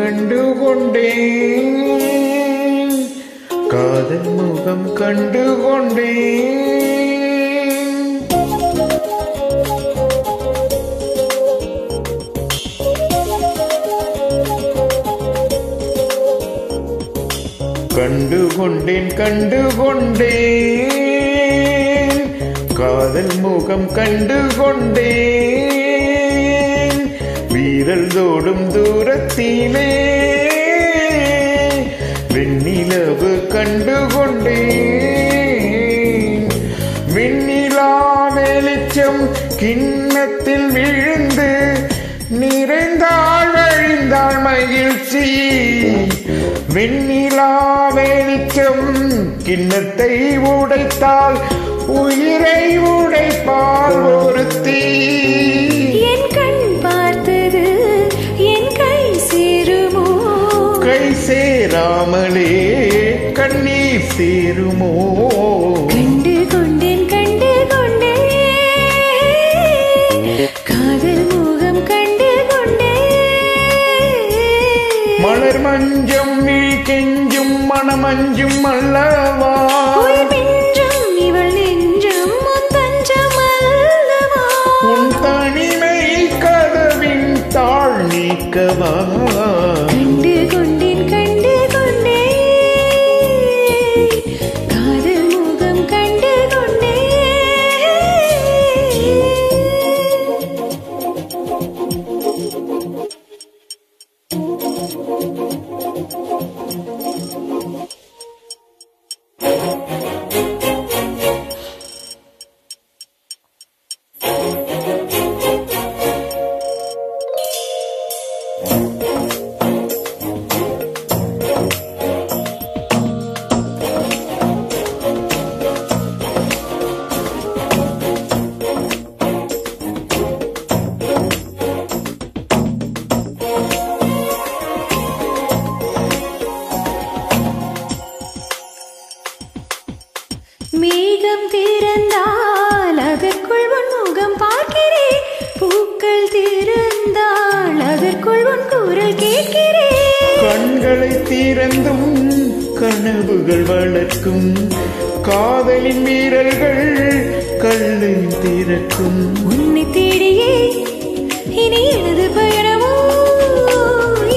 கண்டு கொண்டேன் காதல் முகம் கண்டு கொண்டேன் கண்டு கொண்டேன் கண்டு கொண்டேன் காதல் முகம் கண்டு கொண்டேன் வீரல் தோடும் தூரத்திலே வெண்ணிலவு கண்டு கொண்டேன் வெண்ணிலா வெளிச்சம் கிண்ணத்தில் விழுந்து நிறைந்தாள் வழிந்தாள் மகிழ்ச்சி வெண்ணிலா வெளிச்சம் கிண்ணத்தை உடைத்தால் உயிரை உடைப்பால் ஒருத்தி என் கண் பார்த்தது என் கை சேருமோ கை சேராமலே கண்ணீர் சேருமோ கண்டு கொண்டேன் காதல் முகம் கண்டு கொண்டேன் மலர் மஞ்சம் கெஞ்சும் மனமஞ்சும் அல்லவா இவள் நெஞ்சும் தஞ்சம் அல்லவா உன் தனிமை கதவின் தாழ் நீக்கவா கண்டு கொண்டேன் காதல் முகம் கண்டு மேகம் திறந்தால் அதற்குள் உன் முகம் பார்க்கிறேன் பூக்கள் திறந்தால் அதற்குள் உன் குரல் கேட்கிறேன் கண்களை திறந்தும் கனவுகள் வளர்க்கும் காதலின் வீரர்கள் கல்லை திறக்கும் உன்னை தேடியே இனி எனது பயணமோ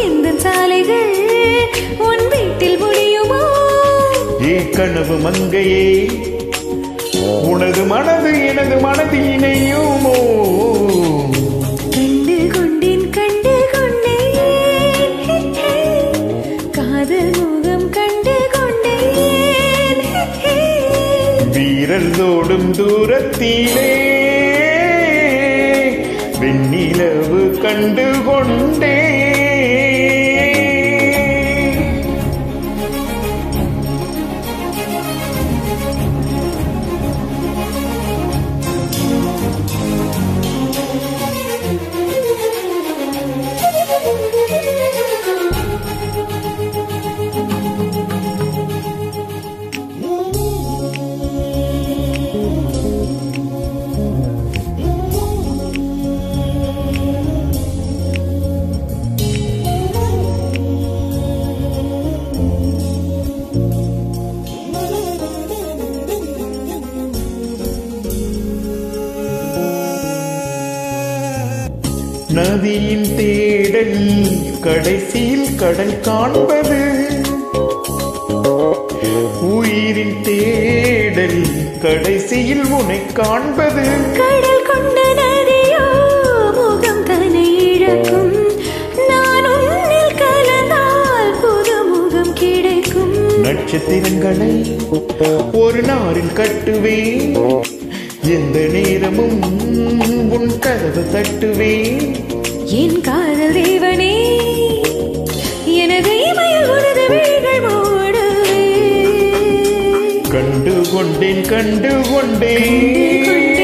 எந்த சாலைகள் உன் வீட்டில் முடியுமோ கனவு மங்கையே உனது மனது எனது மனதில் இணையுமோ கண்டு கொண்டேன் காதல் முகம் கண்டு கொண்டேன் வீரல் தோடும் தூரத்திலே வெண்ணிலவு கண்டு கொண்டேன் நதியின் தேடல் கடைசியில் கடல் காண்பது உயிரின் தேடல் கடைசியில் உன்னை காண்பது கடல் கொண்ட நதியோ முகம் தன்னை இழக்கும் நான் உன்னில் கலந்தால் புது முகம் கிடைக்கும் நட்சத்திரங்களை ஒரு நாரில் கட்டுவேன் எந்த நேரமும் உன் கதவு தட்டுவேன் என் காதல் தேவனே எனது இமையில் உனது விழிகள் மூடுவே கண்டு கொண்டேன்